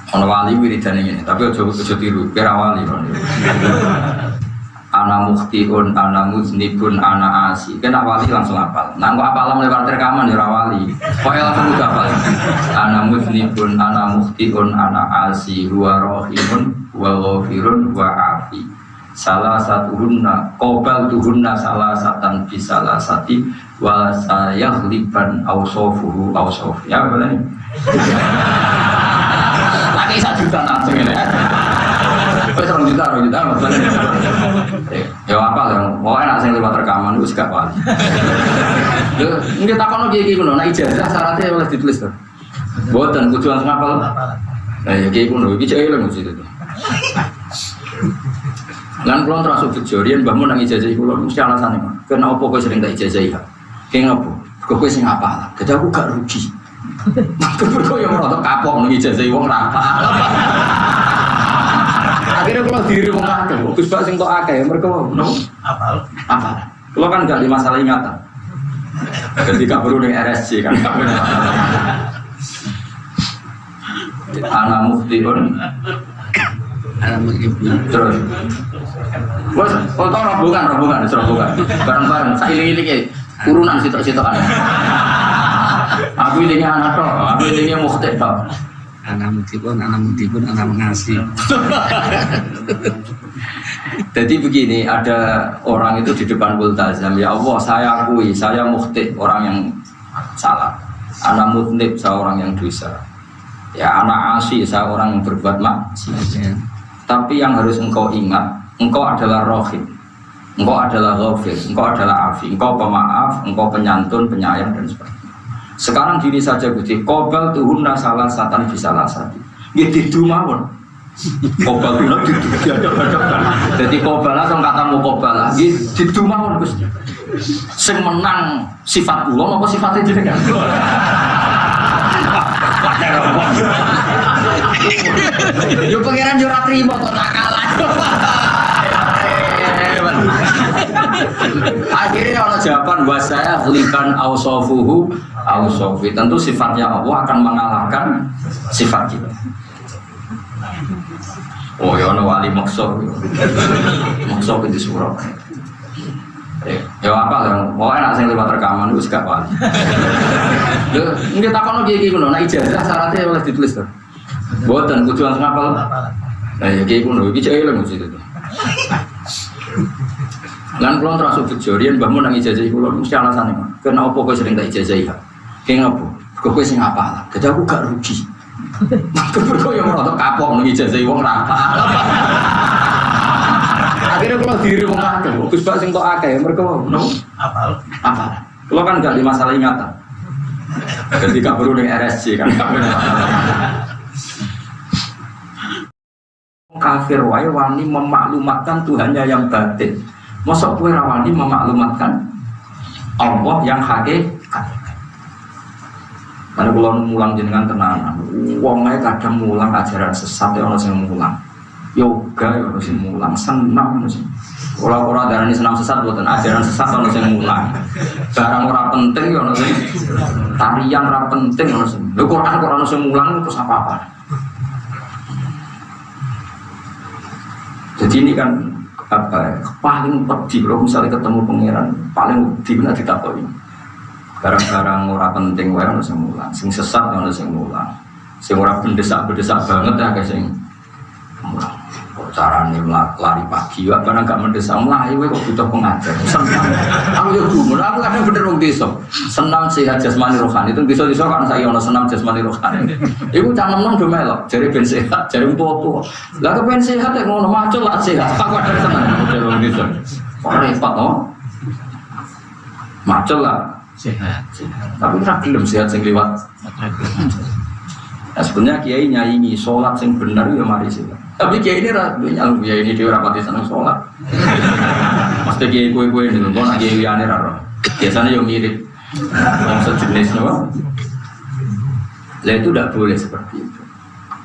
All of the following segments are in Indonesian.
Ono wali wiridane ngene, tapi aja tiru, kira wali. Ana mukhtiun, ana muznibun, ana asi. Kena wali langsung hafal. Nah, kok hafal lewat rekaman ya ora wali. Pokoke langsung udah hafal. Ana muznibun, ana mukhtiun, ana asi, huwa rahimun, wa ghafirun, wa afi. Salah satuhunna qabal tuhunna salah satan bisalah sati wa sayaghliban awsafuhu awsaf. Ya boleh. Lagi 1 juta langsung ini ya. Wis 2 juta maksudnya. Ya apa ya, pokoknya nak sing lewat rekaman itu gak wali. Lho, nggih takono iki ngono, nek ijazah syaratnya oleh ditulis to. Mboten kudu langsung hafal. Lah ya iki ngono, iki cek eling mesti itu. Lan kula termasuk bejo, riyen mbahmu nang ijazah kula mesti alasane, Mas. Kenapa kowe sering tak ijazahi? Ki ngopo? Kowe sing hafal. Dadi aku gak rugi. Mergo yo ora kapok nang ijazahi wong ra hafal. Akhirnya kalau diri wong akeh, Gus Bak sing tok akeh mergo hafal. Kalau kan gak di masalah ingatan. Jadi gak perlu ning RSC kan gak perlu. Ana mukhtiun. Ana mukhtiun. Terus. Wes, foto rombongan. Bareng-bareng sailing-iling iki urunan sitok-sitokan. Aku ini anak tok, aku ini mukhti tok. Anak mutipun, anak mengasih. Jadi begini, ada orang itu di depan multazam, ya Allah saya akui, saya mukhti, orang yang salah. Anak mutnib, saya orang yang dosa. Ya anak asih, saya orang yang berbuat maksiat. Tapi yang harus engkau ingat, engkau adalah rohim, engkau adalah ghafir, engkau adalah afi, engkau pemaaf, engkau penyantun, penyayang dan sebagainya. Sekarang gini saja Gusti, qabal tuhunna salah satan bisalah sati. Nggih didu mawon. Qabal tuhunna diadap-adapkan. Dadi qabala sing katamu qabala nggih didu mawon Gusti. Sing menang sifat kula apa sifate jenengan? Yo pangeran yo ora trimo kok tak kalah. Akhirnya kalau jawaban wasaya liban ausofuhu ausofi, tentu sifatnya Allah akan mengalahkan sifat kita. Oh ya ono wali maksud itu surah. Ya apa lah, pokoknya nak sing lewat rekaman itu gak wali. Lho, nggih takono iki ngono, nek ijazah syaratnya oleh ditulis to. Mboten kudu langsung hafal. Lah ya iki ngono, iki cek eling mesti itu. Lan kula termasuk bejo, riyen mbahmu nang ijazah kula mesti alasane, Mas. Kenapa kowe sering tak ijazahi? Ki ngopo? Kowe sing hafal. Dadi aku gak rugi. Mergo yo ora kapok nang ijazahi wong ra hafal. Akhirnya kula diri wong akeh, Gus Bak sing tok akeh mergo hafal. Kula kan gak di masalah ingatan. Jadi gak perlu ning RSC kan. Kafir wae wani memaklumatkan Tuhannya yang batin. Mosok kowe rawani memaklumatkan Allah yang hakikat. Karena kalau mulang jenengan tenanan, wongnya kadang mulang ajaran sesat ya orang yang mulang, yoga ya orang yang mulang, senam sih. Orang-orang darah ini senam sesat buatan ajaran sesat orang yang mulang. Barang orang penting ya orang yang tarian orang penting orang yang. Lo Quran orang yang mulang itu apa? Jadi ini kan apa paling pedih kalau misalnya ketemu pangeran paling pedih benar ditakoi barang-barang orang penting wae ono sing mulang sing sesat ono sing mulang sing ora bendesak banget ya guys sing mulang kok carane lari pagi wae barang gak mendesak mlayu wae kok butuh pengajar aku yo gumun aku kadang bener wong desa senam sehat jasmani rohani itu desa-desa kan saya ono senam jasmani rohani iku canem-nem do melok jare ben sehat jare tua-tua lah kepen sehat ya ngono macul lah sehat aku ada senang model wong desa kok repot to macul lah sehat tapi ora gelem sehat sing liwat nah, sebenarnya kiai nyaingi sholat sing bener ya mari sih tapi kiai ini nyalung kiai ini dia rapati seneng sholat mesti kiai kue ini kok nak kiai liane raro biasanya yang mirip yang sejenis no? Lah itu tidak boleh seperti itu.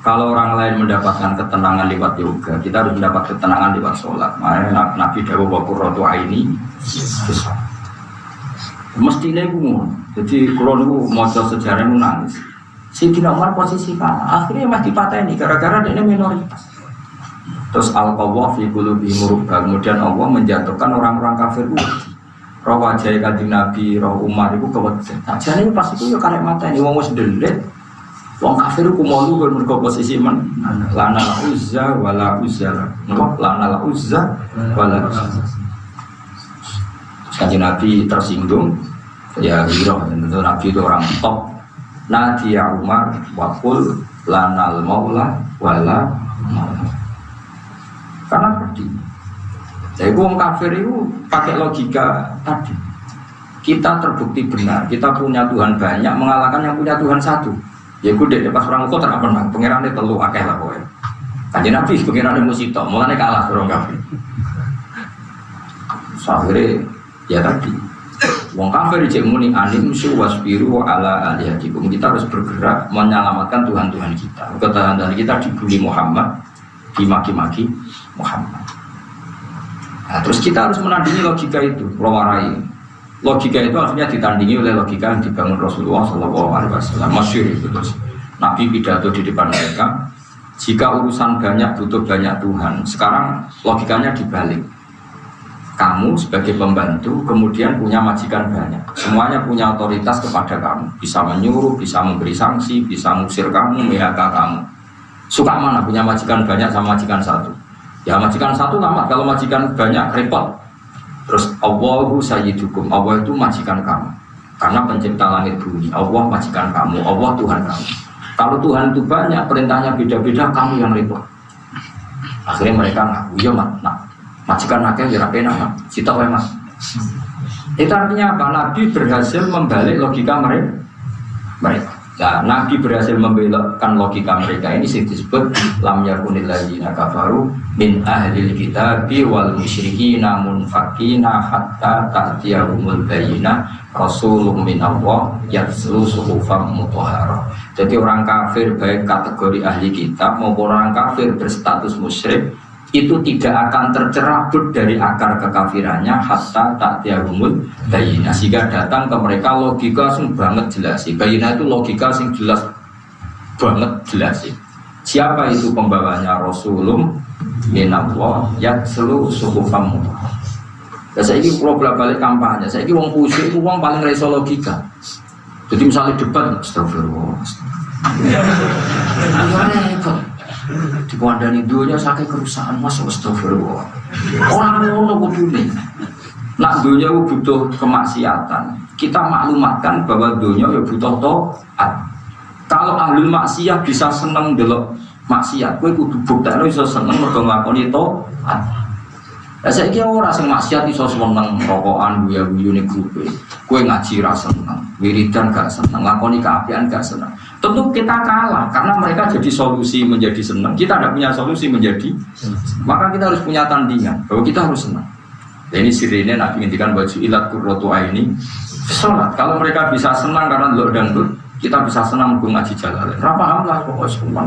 Kalau orang lain mendapatkan ketenangan lewat yoga, kita harus mendapat ketenangan lewat sholat. Makanya Nabi Dawud Qurratu Aini mestinya itu. Jadi kalau itu mau sejarah itu nangis. Sayyidina Umar posisi kalah, akhirnya masih dipateni gara-gara dia minoritas. Terus al-qawwa fi qulubihim murubba, kemudian Allah menjatuhkan orang-orang kafir itu. Roh wajah kanjeng Nabi, roh Umar itu keweden. Sajane pas itu ya karek mateni wong wis ndelet. Wong kafir ku malu kan mergo posisi men. Lana la uzza wala uzza. Lana la uzza wala uzza. Kanjeng Nabi tersinggung. Ya hero, tentu Nabi itu orang top. Nadia Umar waqul lanal maula wala maula. Karena tadi jadi wong kafir itu pakai logika tadi. Kita terbukti benar, kita punya Tuhan banyak mengalahkan yang punya Tuhan satu. Ya gue deh pas orang kota tak pernah pengirannya telu akeh lah pokoknya. Kanjeng Nabi pengirannya musito, mulanya kalah orang kafir. Akhirnya ya tadi wong kafir cek muni anim su wasbiru ala alihatikum. Kita harus bergerak menyelamatkan Tuhan-Tuhan kita. Tuhan kita dibully Muhammad, dimaki-maki Muhammad. Nah, terus kita harus menandingi logika itu, rawarai. Logika itu akhirnya ditandingi oleh logika yang dibangun Rasulullah SAW. Masyhur itu terus. Nabi pidato di depan mereka. Jika urusan banyak butuh banyak Tuhan. Sekarang logikanya dibalik. Kamu sebagai pembantu kemudian punya majikan banyak, semuanya punya otoritas kepada kamu, bisa menyuruh, bisa memberi sanksi, bisa mengusir kamu, PHK kamu. Suka mana punya majikan banyak sama majikan satu? Ya majikan satu lama, kalau majikan banyak repot. Terus Allahu sayyidukum, Allah itu majikan kamu, karena pencipta langit bumi. Allah majikan kamu, Allah Tuhan kamu. Kalau Tuhan itu banyak, perintahnya beda-beda, kamu yang repot. Akhirnya mereka ngaku, ya mak. Majikan nakal ya rapi nama, cita wae mas. Itu artinya apa? Nabi berhasil membalik logika mereka. Nah, Nabi berhasil membelokkan logika mereka ini disebut lam yakunil ladzina kafaru min ahlil kitabi wal musyrikina munfakina hatta ta'tiyahumul bayyinah rasulun minallah yatslu suhufam mutahharah. Jadi orang kafir baik kategori ahli kitab maupun orang kafir berstatus musyrik itu tidak akan tercerabut dari akar kekafirannya hatta ta'tiyahumul bayyinah, sehingga datang ke mereka logika sing banget jelas. Bayyinah itu logika sing jelas banget jelas. Siapa itu pembawanya? Rasulum minallah yatslu suhufam mutahharah. Saya ini kalau balik kampanye, saya ini wong kusik itu wong paling reso logika. Jadi misalnya debat, astagfirullah. Di kandang dunia sakit kerusakan masuk astagfirullah. Orang ngono kudune. Nak dunia butuh kemaksiatan. Kita maklumatkan bahwa dunia ya butuh taat. Kalau ahli maksiat bisa seneng delok maksiat, kowe kudu buktekno iso seneng mergo nglakoni taat. Lah saiki ora sing maksiat iso seneng rokokan guyu-guyune grupe. Kowe ngaji ra seneng, wiridan gak seneng, lakoni kaapian gak seneng. Tentu kita kalah karena mereka jadi solusi menjadi senang, kita tidak punya solusi menjadi senang. Maka kita harus punya tandingan bahwa kita harus senang. Dan ini sirine Nabi ngendikan baju ilat qurratu aini salat. Kalau mereka bisa senang karena delok dangdut, kita bisa senang mung ngaji jalalain. Ra paham lah pokoknya semua.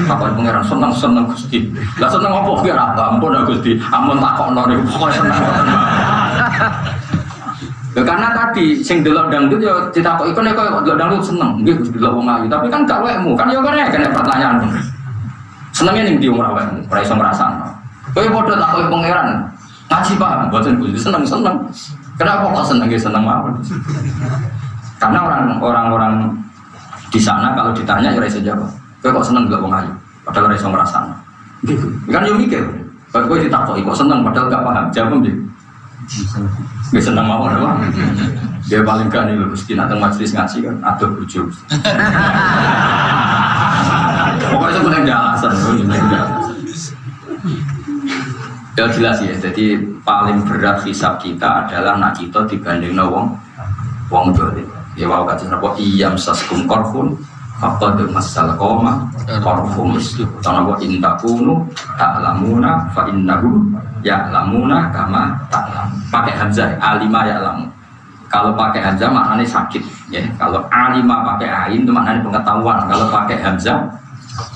Kapan pangeran senang Gusti. Lah senang apa kira apa? Ampun Gusti, ampun takokno niku pokoke senang. Ya, karena tadi sing delok dangdut ya ditakoki kon kok delok dangdut seneng nggih Gusti delok wong ayu tapi kan gak wekmu kan ya kene pertanyaan senenge ning ndi wong ora iso ngrasakno kowe padha takoki pangeran ngaji paham mboten Gusti seneng kenapa kok seneng mawon karena orang-orang di sana kalau ditanya ya ora iso jawab kowe kok seneng delok wong ayu padahal ora iso ngrasakno nggih kan yo mikir kowe ditakoki kok seneng padahal gak paham jawab nggih gak senang mau apa? Dia paling gak nih loh, mesti datang majelis ngaji kan, atau bujuk. Pokoknya itu paling alasan, ya jelas ya. Jadi paling berat hisab kita adalah nak kita dibanding wong dolim. Ya wow kata apa? Iyam saskum korfun, apa dengan masalah koma korfum itu. Tanah buat intakunu taklamuna fa innahum ya'lamuna kama ta'lam. Pakai hamzah alima ya'lamu. Kalau pakai hamzah maknanya sakit ya. Kalau alima pakai ain itu maknanya pengetahuan. Kalau pakai hamzah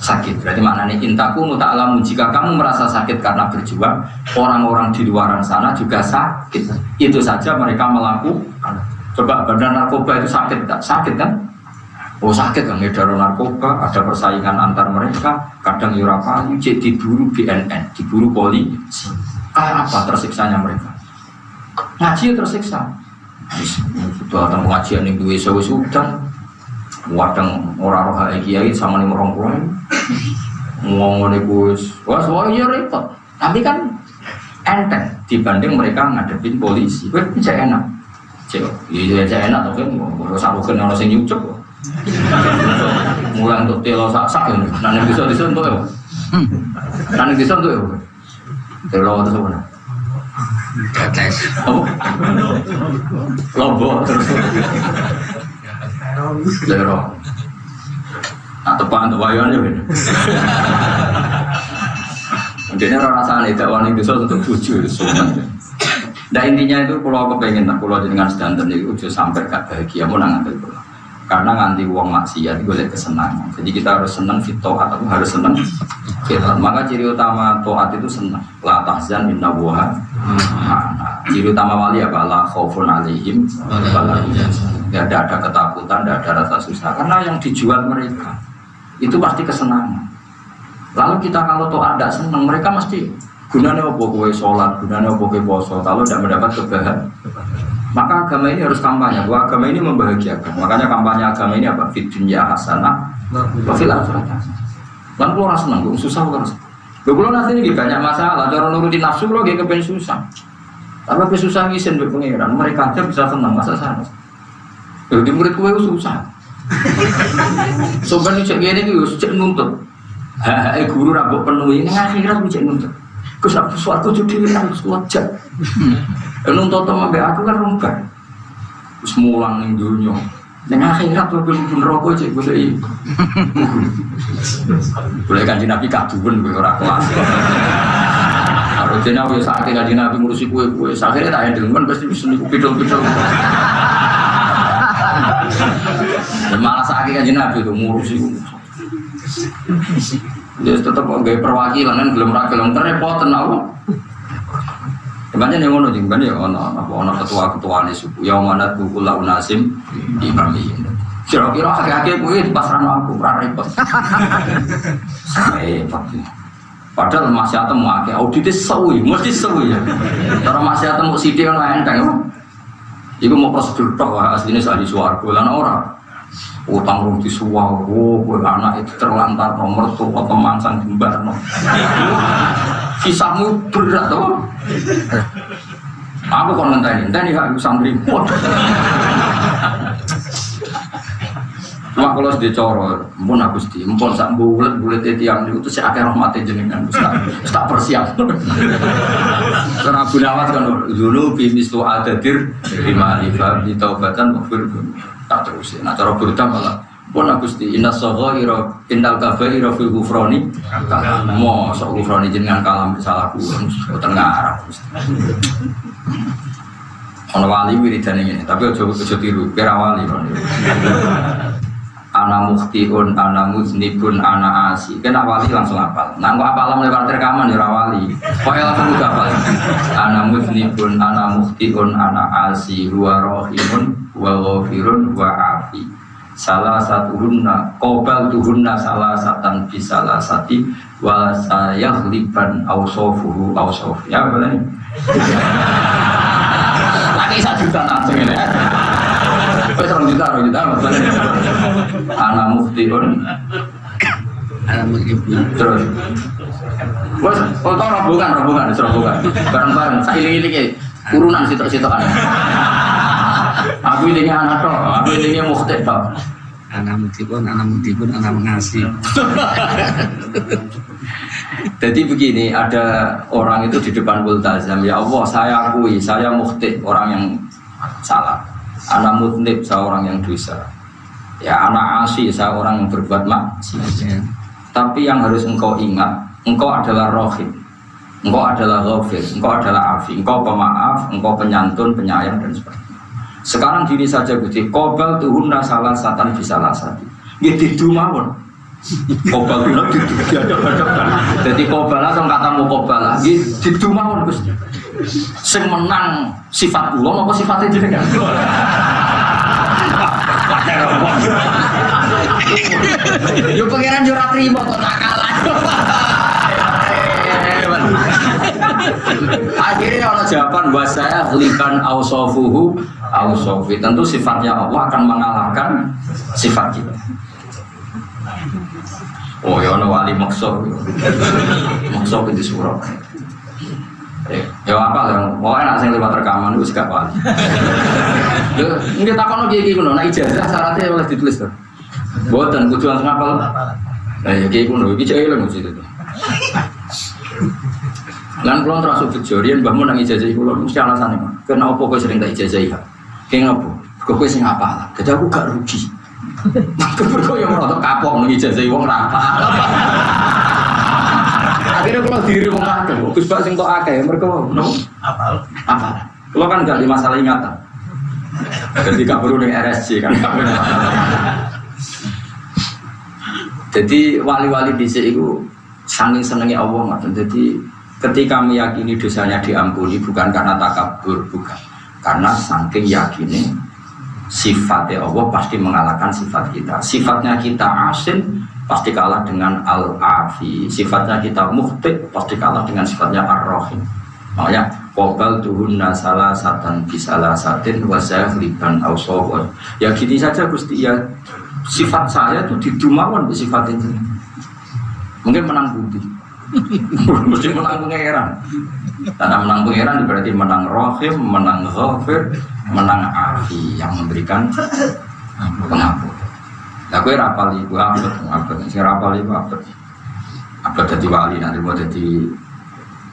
sakit. Berarti maknanya intakunu ta'lamu. Jika kamu merasa sakit karena berjuang, orang-orang di luar sana juga sakit. Itu saja mereka melakukan. Coba badan narkoba itu sakit tak? Sakit kan? Oh sakit kan, ngedar narkoba, ada persaingan antar mereka, kadang yurapali, diburu BNN, diburu polisi. Kayak apa tersiksanya mereka? Ngaji tersiksa. Sudah datang pengajian yang dua sudah, wadang orang roh kiai sama nih orang pulang, ngomong gus, wah soalnya repot. Tapi kan enteng dibanding mereka ngadepin polisi, gue bisa enak. Cek, iya enak tapi kalau sarukan orang sing nyucuk. Mulai untuk telo sak ini, nanti bisa disentuh ya, nanti disentuh ya, telo itu mana? Tetes, oh, lombok terus, telo, atau pan atau bayan aja ini. Jadi rasanya tidak wani bisa untuk tujuh semua. Dan intinya itu kalau kepengen, kalau dengan standar itu sampai gak bahagia mau nanti pulang. Karena nganti uang maksiat itu boleh kesenangan. Jadi kita harus senang fit taat atau harus senang fit. Maka ciri utama taat itu senang. La tahzan inna Allaha. Ciri utama wali apa? La khaufun alaihim wala hum yahzanun. Tidak ada ketakutan, tidak ada rasa susah. Karena yang dijual mereka itu pasti kesenangan. Lalu kita kalau taat tidak senang, mereka mesti gunanya apa kowe sholat, gunanya apa kowe puasa. Kalau tidak mendapat kebahagiaan. Maka agama ini harus kampanye, bahwa agama ini membahagiakan. Makanya kampanye agama ini apa? Fid dunya hasanah, wa fil akhirati hasanah. Lan kula ora seneng, susah terus. Lho kula nanti iki banyak masalah, cara nurutin nafsu kula nggih kepen susah. Tapi susah ngisin mbek pengiran, mereka aja bisa senang masa sana. Lho di murid kowe susah. Soban cek ngene iki wis cek nuntut. Guru ra mbok penuhi ning akhirat cek nuntut. Gus aku suatu judi harus lojak. Nuntut sampe aku kan rungkat. Wis mulang ning dunya. Ning akhirat kok ben neraka cek goleki. Boleh Kanjeng Nabi kaduwen kowe ora kelas. Karo dene aku sakake Kanjeng Nabi ngurusi kowe sakire tak hendelmen pasti wis niku pidol-pidol. Malah sakake Kanjeng Nabi itu ngurusi. Dia tetap nggak perwakilan kan belum rakyat yang terrepotan aku. Sebenarnya yang ngono juga nih, ono ketua nih suku yang mana tuh pulau Nasim di kami. Kira-kira akhir-akhir gue di pasaran aku repot. Padahal masih ada mau auditnya sewi, mesti sewi ya. Kalau masih ada mau sidik kan lain kan? Iku mau prosedur toh aslinya sahdi suaraku lan orang. Utang rugi suwau, anak itu terlantar nomor tuh teman sang jembar no. Kisahmu berat tuh. Aku kon ngenteni aku santri. Cuma kalau sedih coro, pun aku sedih, pun sak bulet tiang itu si akeh rahmati jenengan, tak persiap. Karena Abu Nawas kan dulu bimislu adadir lima lima di taubatan makfir tak terusin. Nah cara berita malah pun aku sedih. Inna sogoiro indal kabairo fil gufroni, mau sok gufroni jenengan kalam salahku, tengah arah. Ono wali wiridan ini, tapi ojo tiru, kira wali. Ana mukhtiun, ana muznibun, ana asi. Kena wali langsung hafal. Nah, kok apalah lewat rekaman ya wali. Pokoknya langsung udah hafal. Ana muznibun, ana mukhtiun, ana asi, huwa rohimun, huwa ghafirun, huwa afi. Salah satuhunna, qobal tuhunna salah satan bisalah sati, wa sayaghliban awsofuhu awsof. Ya boleh. Lagi 1 juta langsung ini. Wes 2 juta maksudnya. Ana muftiun. Ana muftiun. Terus. Wes foto rombongan. Bareng-bareng sailing-iling urunan sitok-sitokan. Aku ini anak toh, aku ini mufti toh. Ana muftiun, ana mengasih. Jadi begini, ada orang itu di depan multazam, ya Allah saya akui, saya mufti, orang yang salah. Anak mutnib, saya orang yang dosa. Ya anak asih, saya orang yang berbuat maksiat. Tapi yang harus engkau ingat, engkau adalah rohim, engkau adalah ghafir, engkau adalah afi, engkau pemaaf, engkau penyantun, penyayang dan sebagainya. Sekarang gini saja Gusti, qobal tuhunna salah satan bisalah sati. Gitu mawon. Qobal tuhunna dihadap-hadapkan. Jadi qobala sama katamu qobala, gitu mawon Gusti. Sing menang sifat kula apa sifatnya jenengan? Yo pangeran yo ora trimo kok tak kalah. Akhirnya Allah jawaban bahasa likan ausofuhu ausofi. Tentu sifatnya Allah akan mengalahkan sifat kita. Oh ya ono wali maksud. Maksud itu surah. Ya apa lah, mau enak sing lewat rekaman itu gak wali. Yo nggih takono iki ngono, nek ijazah syaratnya oleh ditulis to. Mboten kudu langsung hafal. Lah ya iki ngono, iki jek lho mesti itu. Lan kula termasuk bejo, riyen mbahmu nang ijazah kula mesti alasane kok. Kenapa kowe sering tak ijazah ya? Ki ngopo? Kowe sing hafal. Dadi aku gak rugi. Kok yo ora kapok nang ijazah wong ra hafal. Akhirnya kalau diri wong akeh, Gus Bak sing tok akeh mergo no hafal. Hafal. Kalau kan gak di masalah ingatan. Jadi gak perlu ning RSC kan. Jadi wali-wali dhisik iku saking senenge Allah ngoten. Jadi ketika meyakini dosanya diampuni bukan karena takabur, bukan. Karena saking yakini sifatnya Allah pasti mengalahkan sifat kita. Sifatnya kita asin pasti kalah dengan al-afi. Sifatnya kita mukhti pasti kalah dengan sifatnya ar-rahim. Makanya qobal tuhunna salasatan bisalasatin wa zahliban awsawar. Ya gini saja Gusti ya. Sifat saya itu didumawan di sifat ini. Mungkin menang budi. Mesti menang pangeran. Karena menang pangeran berarti menang rahim, menang ghafir, menang afi yang memberikan pengampun. Lah kowe rapal iku abot, sing rapal iku abot. Abot dadi wali nanti mau jadi.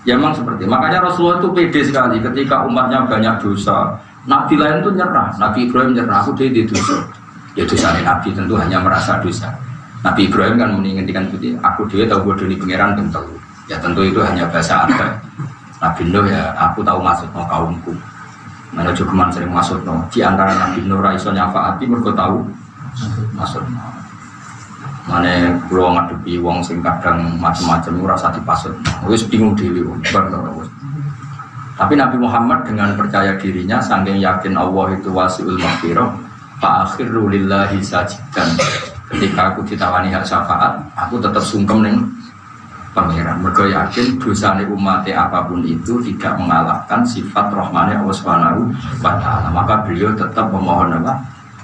Ya memang seperti. Makanya Rasulullah itu pede sekali ketika umatnya banyak dosa. Nabi lain itu nyerah, Nabi Ibrahim nyerah, aku dia di dosa. Ya dosa Nabi tentu hanya merasa dosa. Nabi Ibrahim kan menginginkan putih, aku dia tahu bodoh di pangeran tentu. Ya tentu itu hanya bahasa adat. Nabi Nuh ya, aku tahu maksudnya kaumku. Mana juga sering maksudnya. Di antara Nabi Nuh raiso nyafaati mergo tahu maksudnya. Mana pulau ngadepi wong sing kadang macam-macam rasa dipasut. Wis bingung dhewe wong. Tapi Nabi Muhammad dengan percaya dirinya saking yakin Allah itu wasiul maghfirah, fa akhiru lillahi sajidan. Ketika aku ditawani hak syafaat, aku tetap sungkem ning pangeran. Mergo yakin dosane umat apapun itu tidak mengalahkan sifat rahmane Allah Subhanahu wa taala. Maka beliau tetap memohon apa?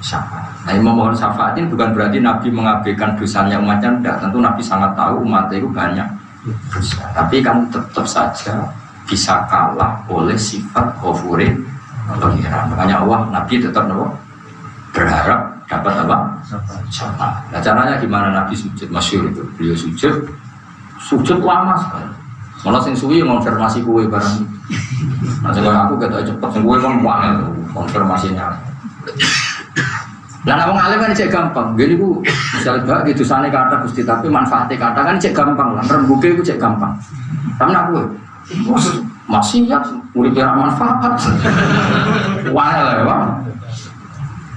Syafaat. Nah, memohon syafaat ini bukan berarti Nabi mengabaikan dosanya umatnya, tidak. Tentu Nabi sangat tahu umat itu banyak dosa. Tapi kan tetap saja bisa kalah oleh sifat ghafure pangeran. Makanya Allah Nabi tetap berharap dapat apa? Syafaat. Nah, caranya gimana Nabi sujud? Masyhur itu. Beliau sujud lama sekali. Malah sing suwi konfirmasi kue barang. Nah, kalau aku kata cepet sing kue kan banget konfirmasinya. Lah nek wong alim kan cek gampang. Ngene iku misal bak gitu sane kata Gusti tapi manfaate kata kan cek gampang lah. Rembuke iku cek gampang. Tapi nek kowe masih ya urip ora manfaat. Wah lah ya, Bang.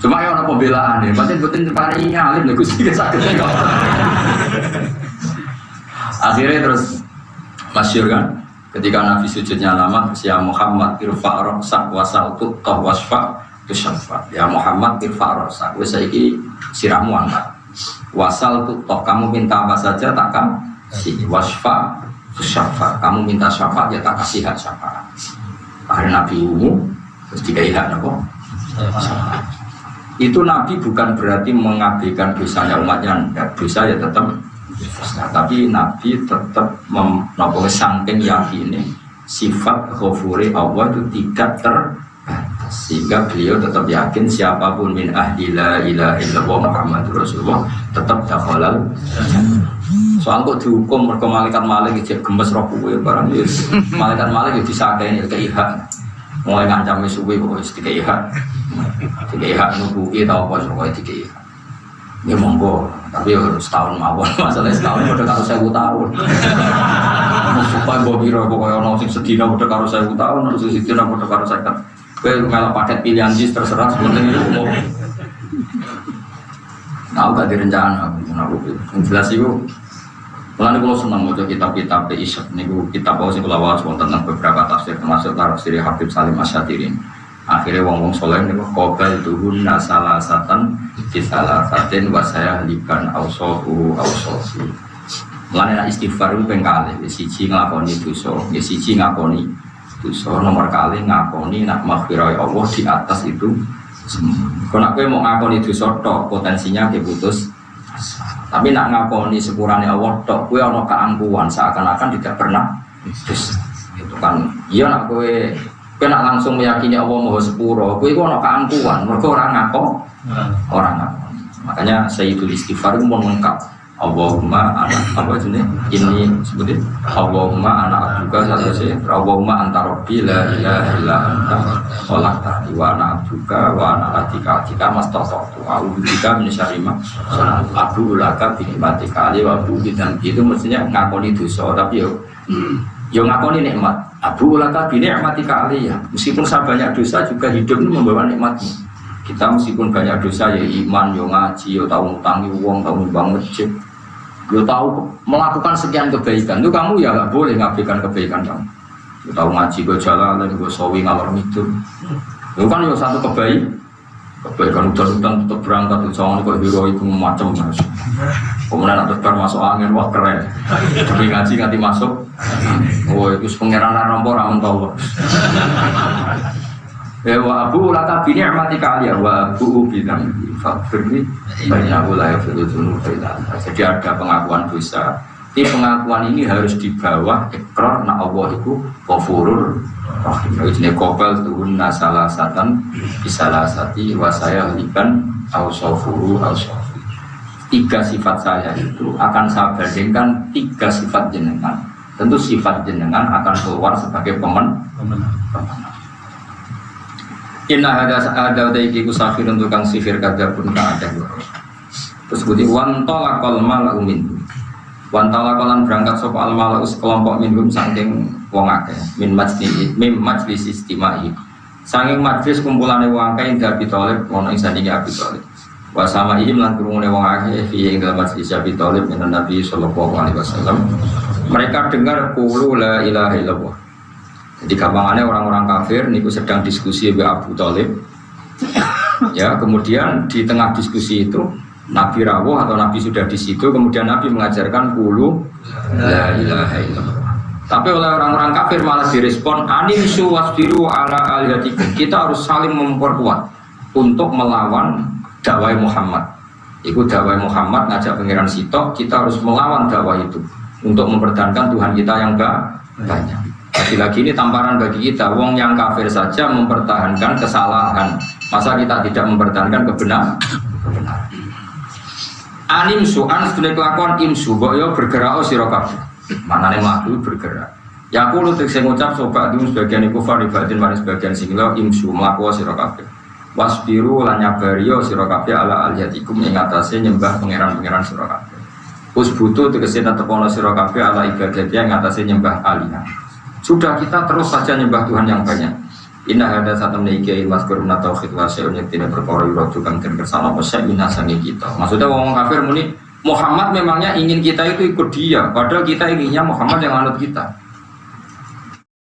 Cuma ya ana pembelaan ya, pancen boten paringi alim nek Gusti saged kok. Akhirnya terus masyhur kan ketika Nabi sujudnya lama, ya Muhammad irfa' ra'sak wasal tuqah wasfa' syafaat. Ya Muhammad irfa' ra'sak, wis saiki sirahmu angkat. Wasal tuqah, kamu minta apa saja tak kasih. Wasfa' syafaat, kamu minta syafaat ya tak kasih hak syafaat. Akhirnya Nabi umum terus dikai hak apa? Syafaat. Itu Nabi bukan berarti mengabaikan dosanya umatnya, dosa ya tetap. Nah, tapi Nabi tetap menopong saking yakini sifat ghafuri Allah itu tidak terbatas, sehingga beliau tetap yakin siapapun min ahli la ilaha illallah Muhammadur Rasulullah tetap dakhalal. Soal kok dihukum mergo malaikat malik ijek gemes roh kowe barang iki. Malaikat malik disakeni keiha. Mulai ngancam suwe kok wis dikeiha. Dikeiha nubuki ta apa kok dikeiha. Ya monggo, tapi setahun mawon, masalahnya setahun udah karo 1000 tahun. Supaya mbok piro pokoke ana sing sedina udah karo 1000 tahun, terus sedina udah karo 50. Kowe melok paket pilihan jis terserah sebenarnya itu umum. Nah, gak direncana, yang jelas itu. Mulane kula seneng maca kitab-kitab Isyaq niku kitab sing kula waos wonten beberapa tafsir termasuk tafsir Habib Salim Asy-Syatiri. Akhirnya wong-wong soleh niku qabal tuhun nasalasatan bisalasatin wa saya liban ausohu ausosi. Mulane nek istighfar ku ping kalih, siji nglakoni dosa, siji ngakoni dosa, nomor kali ngakoni nak maghfirah Allah di atas itu. Kok nek kowe mau ngakoni dosa tok potensinya keputus. Tapi nak ngakoni sepurane Allah tok kowe ana keangkuhan seakan-akan tidak pernah dosa. Itu kan iya nak kowe nak langsung meyakini Allah Maha Sepuro, kowe iku ana keangkuhan, mergo ora ngakon. Makanya Sayyidul Istighfar itu mau lengkap. Allahumma ana apa jenis ini sebutin Allahumma ana abduka sallallahu Allahumma anta rabbi la ilaha illa anta khalaqtani wa ana abduka wa ana atika mastata'tu a'udzubika min syarri ma abu laka bi nikmatika ali wa bu dan itu mestinya ngakoni dosa tapi yo ngakoni nikmat abu laka bi nikmatika ali ya meskipun saya banyak dosa juga hidup ini membawa nikmatmu. Kita meskipun banyak dosa ya iman yo ngaji yo tahu ngutangi uang tahu nyumbang masjid yo tahu melakukan sekian kebaikan, itu kamu ya nggak boleh ngabaikan kebaikan kamu. Yo tahu ngaji gue jalan, gue sawi ngalor itu, itu kan yo satu kebaikan udah tetap berangkat, jangan kok hero itu macam mas. Kemudian nanti masuk angin, wah keren. Tapi ngaji nanti masuk, oh itu pengeran rompor aman tahu. Wa abu laka bi ni'matika aliyah wa abu bidang fakfirli banyak wilayah filudun jadi ada pengakuan dosa. Ini pengakuan ini harus di bawah ikrar na Allah itu ghafurur rahim. Ini qabal tuhun nasalasatan bisalasati wa saya liban ausofuru ausofi. 3 sifat saya itu akan saya bandingkan 3 sifat jenengan. Tentu sifat jenengan akan keluar sebagai pemenang. Inna ada daiki kusafir untuk kang sifir kadapun kang ada. Terus budi wantolakol malau minhum. Wantolakolan berangkat sopa al malau sekelompok minhum saking wong akeh min majlis istimai. Saking majlis kumpulane wong akeh ing Abi Thalib ono ing sandinge Abi Thalib. Wa sama ihim lan krungune wong akeh fi ing dalam majlis Abi Thalib minan Nabi sallallahu alaihi wasallam. Mereka dengar qulu la ilaha illallah. Jadi gampangannya orang-orang kafir niku sedang diskusi dengan Abu Thalib. Ya, kemudian di tengah diskusi itu Nabi rawuh atau Nabi sudah di situ, kemudian Nabi mengajarkan qulu la ilaha illallah. Tapi oleh orang-orang kafir malah direspon animsu wasbiru ala alihatikum. Kita harus saling memperkuat untuk melawan dakwah Muhammad. Iku dakwah Muhammad ngajak pangeran Sitok, kita harus melawan dakwah itu untuk mempertahankan Tuhan kita yang banyak. Lagi-lagi ini tamparan bagi kita, wong yang kafir saja mempertahankan kesalahan, masa kita tidak mempertahankan kebenaran? Animsu an sedunia kelakuan imsu, boyo bergerak o sirokab, mana nih makhluk bergerak. Ya aku lu saya ngucap sobat itu sebagian kufar ibatin manis sebagian singlo imsu melakukan sirokab. Wasbiru lanyabario sirokab ala aliyatikum ingatasi nyembah pangeran-pangeran sirokab. Usbutu tegesin tepono sirokab ala ibadatnya ingatasi nyembah alina. Sudah kita terus saja nyembah Tuhan yang banyak. Inna hada saat menikah ilmaskur minat tauhid wasya'unya tidak berkora yurojukan dan bersama pesek minasangi kita. Maksudnya orang kafir muni Muhammad memangnya ingin kita itu ikut dia, padahal kita inginnya Muhammad yang anut kita.